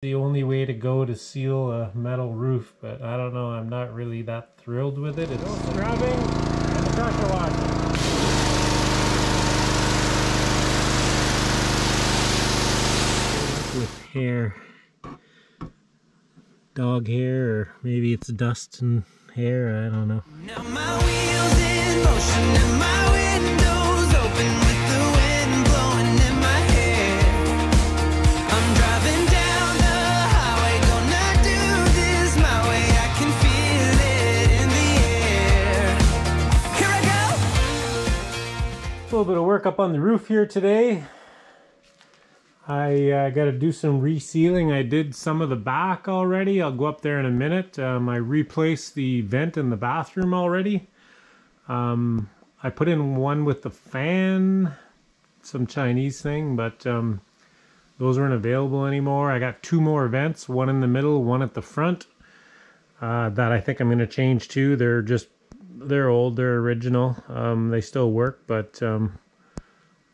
The only way to go to seal a metal roof, but I don't know, I'm not really that thrilled with it. It's scrubbing and the pressure washing. With hair, dog hair, or maybe it's dust and hair, I don't know. Now my wheels in motion and my windows open with the wind blowing in my hair. I'm driving down the highway, gonna do this my way. I can feel it in the air. Here I go. A little bit of work up on the roof here today. I got to do some resealing. I did some of the back already. I'll go up there in a minute. I replaced the vent in the bathroom already. I put in one with the fan, some Chinese thing, but those weren't available anymore. I got two more vents, one in the middle, one at the front, that I think I'm going to change too. They're old, they're original. They still work, but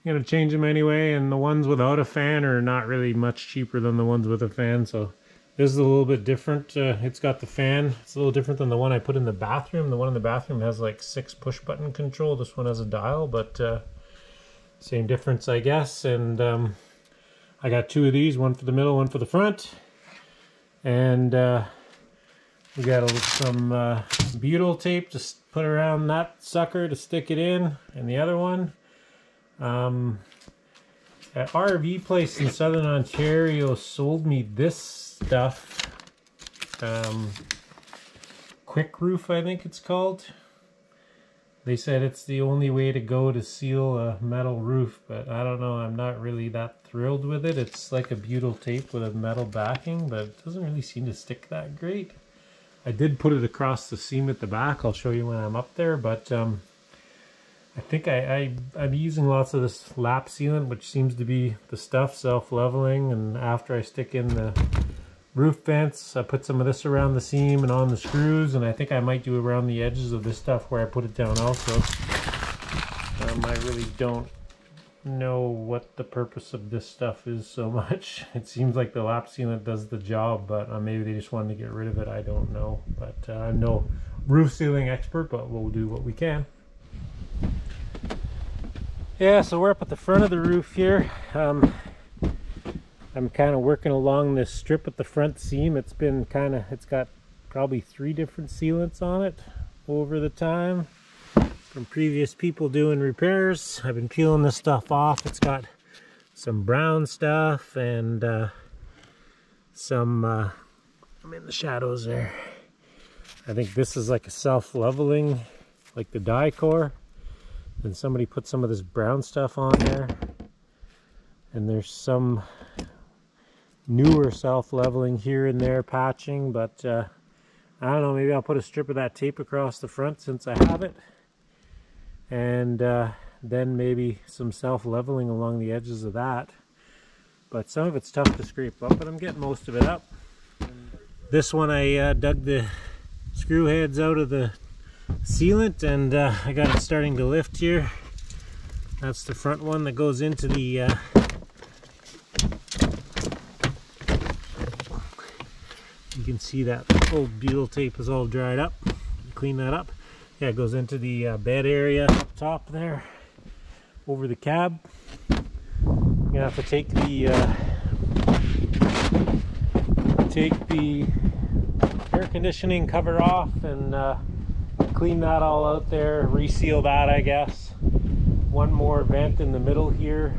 I'm gonna change them anyway, and the ones without a fan are not really much cheaper than the ones with a fan, so this is a little bit different. It's got the fan. It's a little different than the one I put in the bathroom. The one in the bathroom has like 6 push button control. This one has a dial, but same difference, I guess. And I got 2 of these, one for the middle, one for the front, and we got some butyl tape to put around that sucker to stick it in, and the other one. At RV place in Southern Ontario sold me this stuff, Quick Roof I think it's called. They said it's the only way to go to seal a metal roof, but I don't know, I'm not really that thrilled with it. It's like a butyl tape with a metal backing, but it doesn't really seem to stick that great. I did put it across the seam at the back. I'll show you when I'm up there, but I think I'm using lots of this lap sealant, which seems to be the stuff, self-leveling, and after I stick in the roof vents, I put some of this around the seam and on the screws, and I think I might do around the edges of this stuff where I put it down also. I really don't know what the purpose of this stuff is so much. It seems like the lap sealant does the job, but maybe they just wanted to get rid of it, I don't know. But I'm no roof sealing expert, but we'll do what we can. Yeah, so we're up at the front of the roof here. I'm kind of working along this strip at the front seam. It's got probably 3 different sealants on it over the time from previous people doing repairs. I've been peeling this stuff off. It's got some brown stuff and some, I'm in the shadows there. I think this is like a self-leveling, like the die core. Then somebody put some of this brown stuff on there, and there's some newer self-leveling here and there patching, but I don't know, maybe I'll put a strip of that tape across the front since I have it, and then maybe some self-leveling along the edges of that. But some of it's tough to scrape up, but I'm getting most of it up. This one I dug the screw heads out of the sealant, and I got it starting to lift here. That's the front one that goes into the you can see that old butyl tape is all dried up. Clean that up. Yeah, it goes into the bed area up top there over the cab. I'm gonna have to take the air conditioning cover off and clean that all out there, reseal that, I guess. One more vent in the middle here.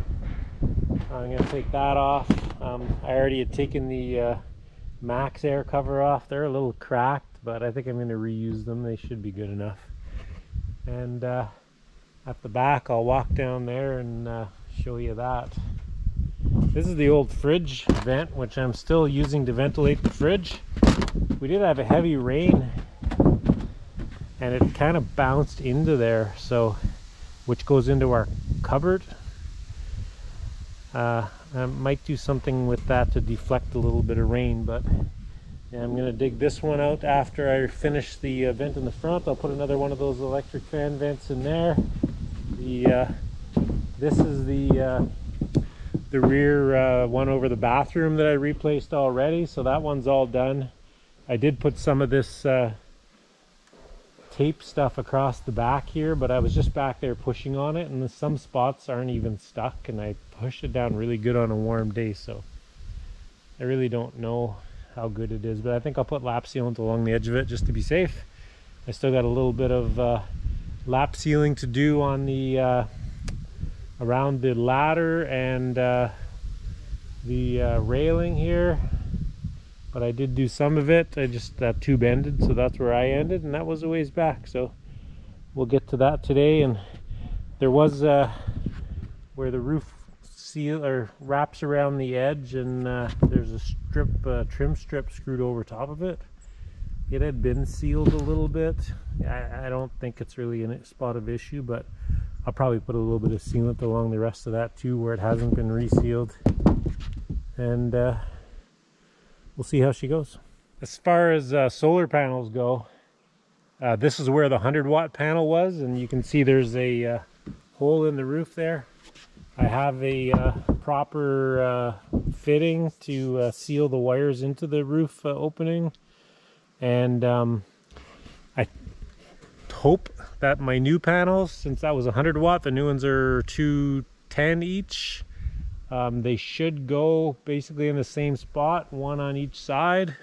I'm going to take that off. I already had taken the Max air cover off. They're a little cracked, but I think I'm going to reuse them. They should be good enough. And at the back, I'll walk down there and show you that. This is the old fridge vent, which I'm still using to ventilate the fridge. We did have a heavy rain, and it kind of bounced into there, so which goes into our cupboard. I might do something with that to deflect a little bit of rain, but yeah, I'm gonna dig this one out after I finish the vent in the front. I'll put another one of those electric fan vents in there. This is the the rear one over the bathroom that I replaced already, so that one's all done. I did put some of this tape stuff across the back here, but I was just back there pushing on it, and some spots aren't even stuck, and I pushed it down really good on a warm day, so I really don't know how good it is, but I think I'll put lap sealant along the edge of it just to be safe. I still got a little bit of lap sealing to do on the around the ladder and the railing here, but I did do some of it. I just that tube ended, so that's where I ended, and that was a ways back, so we'll get to that today. And there was where the roof seal or wraps around the edge, and there's a strip trim strip screwed over top of it. It had been sealed a little bit. I don't think it's really a spot of issue, but I'll probably put a little bit of sealant along the rest of that too where it hasn't been resealed, and we'll see how she goes. As far as solar panels go, this is where the 100-watt panel was, and you can see there's a hole in the roof there. I have a proper fitting to seal the wires into the roof opening, and I hope that my new panels, since that was 100 watt, the new ones are 210 each. They should go basically in the same spot, one on each side,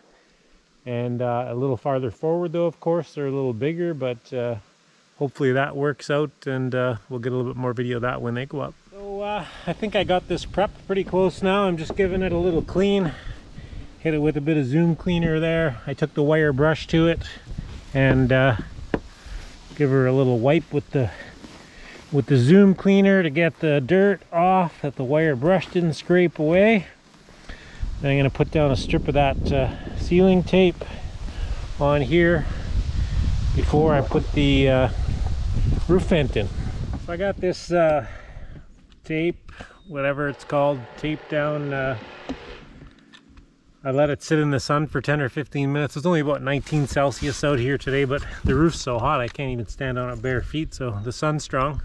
and a little farther forward though, of course they're a little bigger, but hopefully that works out, and we'll get a little bit more video of that when they go up. So I think I got this prepped pretty close now. I'm just giving it a little clean, hit it with a bit of zoom cleaner there. I took the wire brush to it and give her a little wipe with the zoom cleaner to get the dirt off that the wire brush didn't scrape away. Then I'm going to put down a strip of that sealing tape on here before I put the roof vent in. So I got this tape, whatever it's called, tape down. I let it sit in the sun for 10 or 15 minutes. It's only about 19 Celsius out here today, but the roof's so hot I can't even stand on it bare feet, so the sun's strong.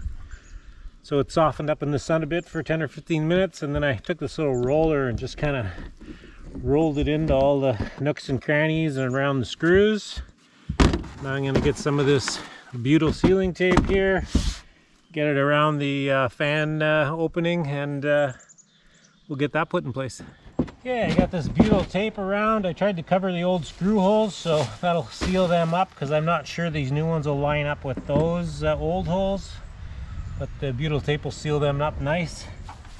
So it softened up in the sun a bit for 10 or 15 minutes, and then I took this little roller and just kind of rolled it into all the nooks and crannies and around the screws. Now I'm going to get some of this butyl sealing tape here, get it around the fan opening, and we'll get that put in place. Okay, I got this butyl tape around. I tried to cover the old screw holes, so that'll seal them up, because I'm not sure these new ones will line up with those old holes, but the butyl tape will seal them up nice.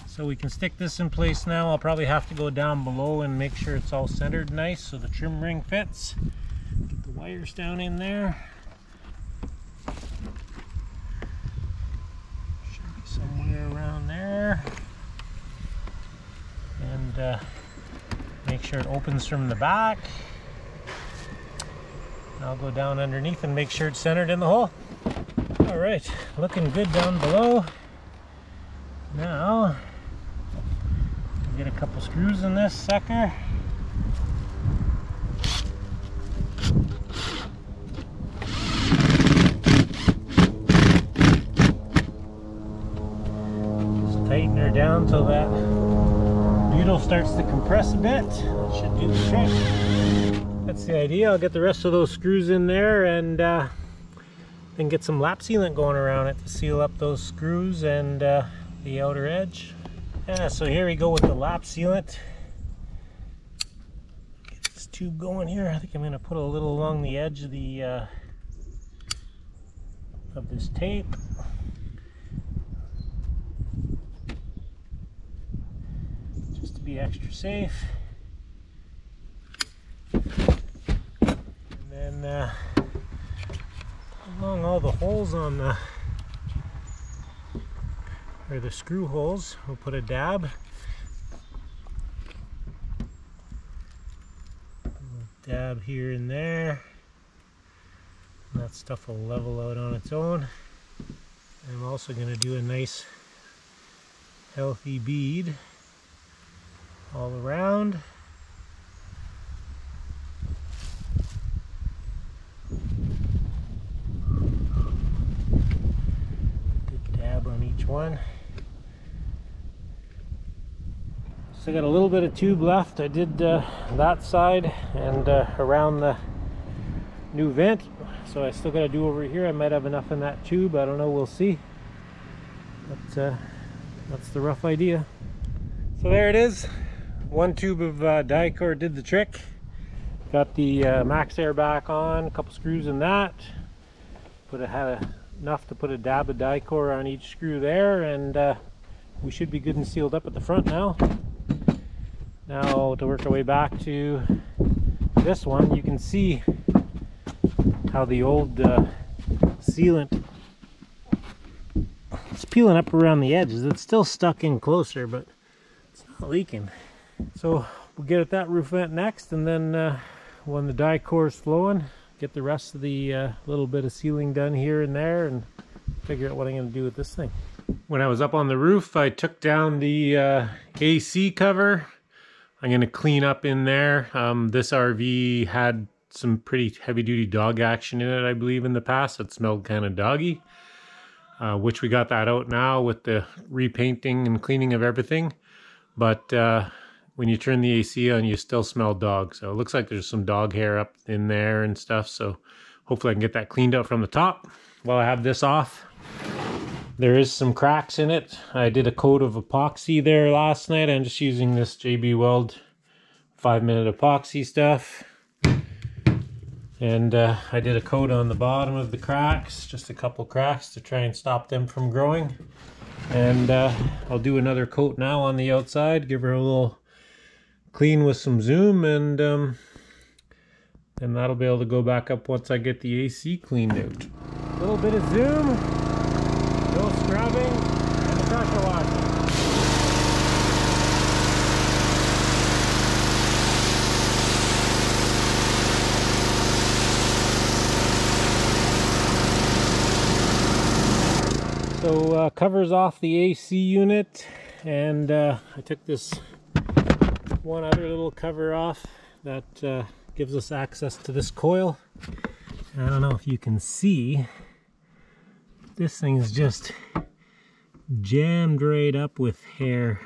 So we can stick this in place now. I'll probably have to go down below and make sure it's all centered nice so the trim ring fits. Get the wires down in there. Should be somewhere around there. And make sure it opens from the back. I'll go down underneath and make sure it's centered in the hole. All right, looking good down below. Now, get a couple screws in this sucker. Just tighten her down till that butyl starts to compress a bit. That should do the trick. That's the idea. I'll get the rest of those screws in there and then get some lap sealant going around it to seal up those screws and the outer edge. Yeah, so here we go with the lap sealant. Get this tube going here. I think I'm going to put a little along the edge of the of this tape. Just to be extra safe. And then along all the holes on the screw holes, we'll put a dab. Dab here and there. And that stuff will level out on its own. I'm also going to do a nice healthy bead all around. Good dab on each one. So I got a little bit of tube left. I did that side and around the new vent. So I still got to do over here. I might have enough in that tube. I don't know. We'll see. But that's the rough idea. So there it is. One tube of Dicor did the trick. Got the max air back on. A couple screws in that. Had enough to put a dab of Dicor on each screw there, and we should be good and sealed up at the front now. Now to work our way back to this one, you can see how the old sealant is peeling up around the edges. It's still stuck in closer, but it's not leaking. So we'll get at that roof vent next, and then when the Dicor is flowing, get the rest of the little bit of sealing done here and there, and figure out what I'm going to do with this thing. When I was up on the roof, I took down the AC cover. I'm going to clean up in there. This RV had some pretty heavy-duty dog action in it, I believe, in the past. It smelled kind of doggy, which we got that out now with the repainting and cleaning of everything. But when you turn the AC on, you still smell dog. So it looks like there's some dog hair up in there and stuff. So hopefully I can get that cleaned out from the top. While I have this off, there is some cracks in it. I did a coat of epoxy there last night. I'm just using this JB Weld 5-minute epoxy stuff. And I did a coat on the bottom of the cracks, just a couple cracks to try and stop them from growing. And I'll do another coat now on the outside, give her a little clean with some Zoom, and that'll be able to go back up once I get the AC cleaned out. A little bit of Zoom, no scrubbing, and the pressure washing. So covers off the AC unit, and I took this one other little cover off that gives us access to this coil. I don't know if you can see, this thing is just jammed right up with hair,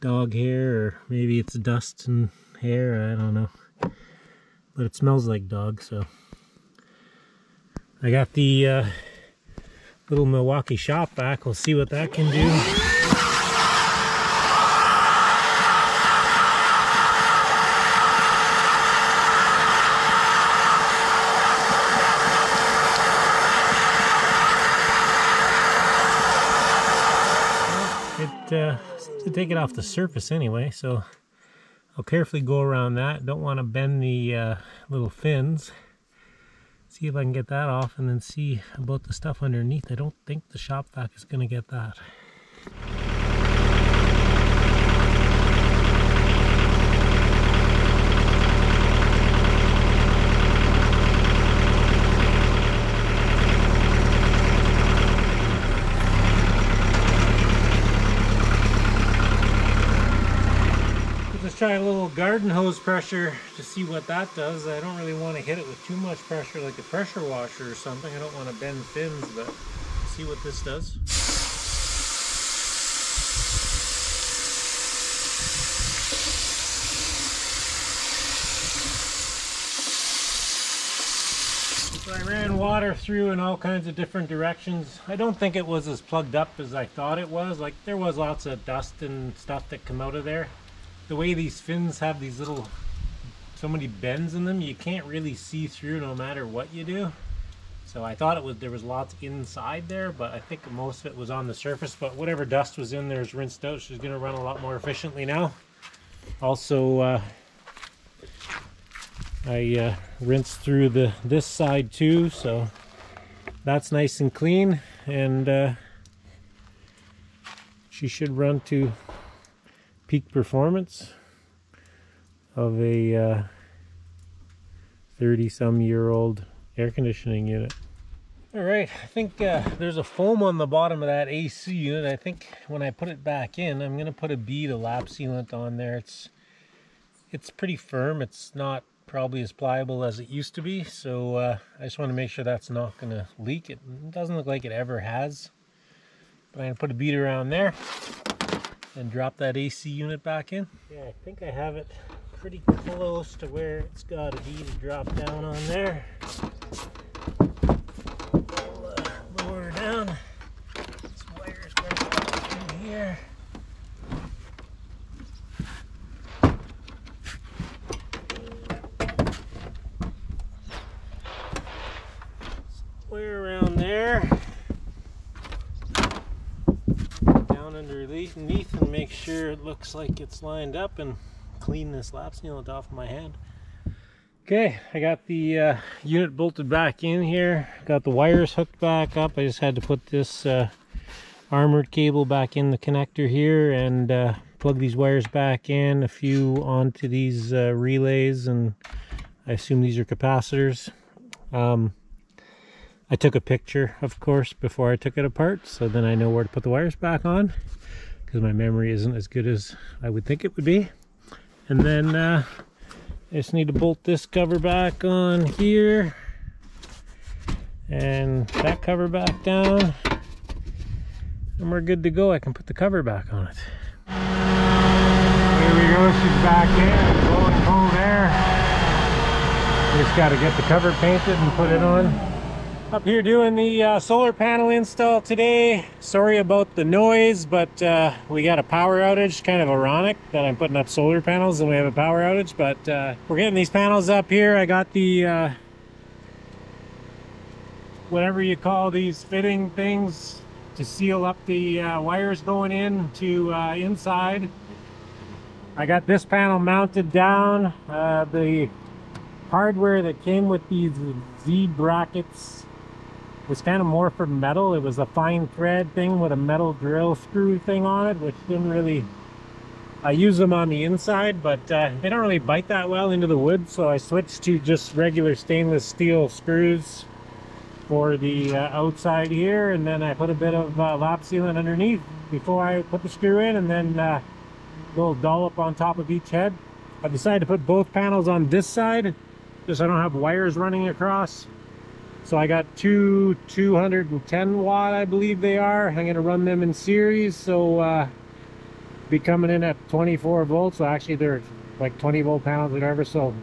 dog hair, or maybe it's dust and hair, I don't know, but it smells like dog. So I got the little Milwaukee shop vac. We'll see what that can do. Seems to take it off the surface anyway, so I'll carefully go around that. Don't want to bend the little fins. See if I can get that off, and then see about the stuff underneath. I don't think the shop vac is going to get that. Try a little garden hose pressure to see what that does. I don't really want to hit it with too much pressure like a pressure washer or something. I don't want to bend fins, but see what this does. So I ran water through in all kinds of different directions. I don't think it was as plugged up as I thought it was. Like, there was lots of dust and stuff that come out of there. The way these fins have these little, so many bends in them, you can't really see through no matter what you do. So I thought there was lots inside there, but I think most of it was on the surface. But whatever dust was in there is rinsed out. She's going to run a lot more efficiently now. Also, I rinsed through this side too, so that's nice and clean, and she should run to peak performance of a 30-some-year-old air conditioning unit. All right, I think there's a foam on the bottom of that AC unit. I think when I put it back in, I'm going to put a bead of lap sealant on there. It's pretty firm. It's not probably as pliable as it used to be, so I just want to make sure that's not going to leak. It doesn't look like it ever has, but I'm going to put a bead around there. and drop that AC unit back in. Yeah, I think I have it pretty close to where it's got to be to drop down on there. We'll, lower her down. This wire's going to go through here. Somewhere around there. Down underneath and make sure it looks like it's lined up, and clean this lap sealant off of my hand. Okay, I got the unit bolted back in here. Got the wires hooked back up. I just had to put this armored cable back in the connector here and plug these wires back in, a few onto these relays, and I assume these are capacitors. I took a picture, of course, before I took it apart, so then I know where to put the wires back on, because my memory isn't as good as I would think it would be. And then I just need to bolt this cover back on here, and that cover back down, and we're good to go. I can put the cover back on it. There we go, she's back in, blowing cold air. Just got to get the cover painted and put it on. Up here doing the solar panel install today. Sorry about the noise, but we got a power outage. Kind of ironic that I'm putting up solar panels and we have a power outage, but we're getting these panels up here. I got the whatever you call these fitting things to seal up the wires going in to inside. I got this panel mounted down. The hardware that came with these Z brackets was kind of more for metal. It was a fine thread thing with a metal drill screw thing on it, which didn't really, I use them on the inside, but they don't really bite that well into the wood, so I switched to just regular stainless steel screws for the outside here, and then I put a bit of lap sealant underneath before I put the screw in, and then a little dollop on top of each head. I decided to put both panels on this side, just so I don't have wires running across. So I got two 210 watt, I believe they are. I'm going to run them in series, so be coming in at 24 volts. So actually they're like 20 volt panels, whatever. So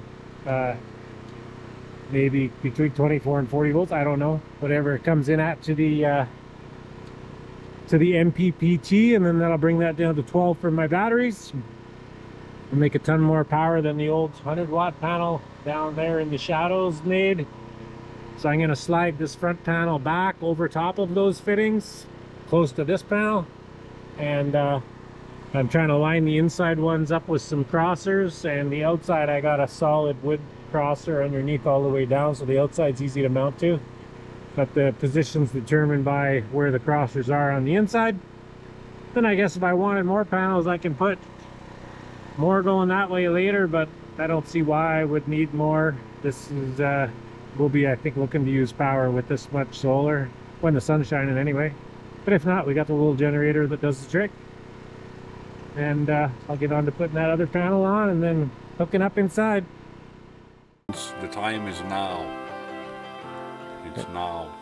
maybe between 24 and 40 volts. I don't know. Whatever it comes in at to the MPPT, and then that'll bring that down to 12 for my batteries. And make a ton more power than the old 100 watt panel down there in the shadows made. So I'm going to slide this front panel back over top of those fittings, close to this panel. And I'm trying to line the inside ones up with some crossers. And the outside, I got a solid wood crosser underneath all the way down, so the outside's easy to mount to. But the position's determined by where the crossers are on the inside. Then I guess if I wanted more panels, I can put more going that way later, but I don't see why I would need more. This is we'll be, I think, looking to use power with this much solar when the sun's shining anyway. But if not, we got the little generator that does the trick. And I'll get on to putting that other panel on and then hooking up inside. The time is now. It's now.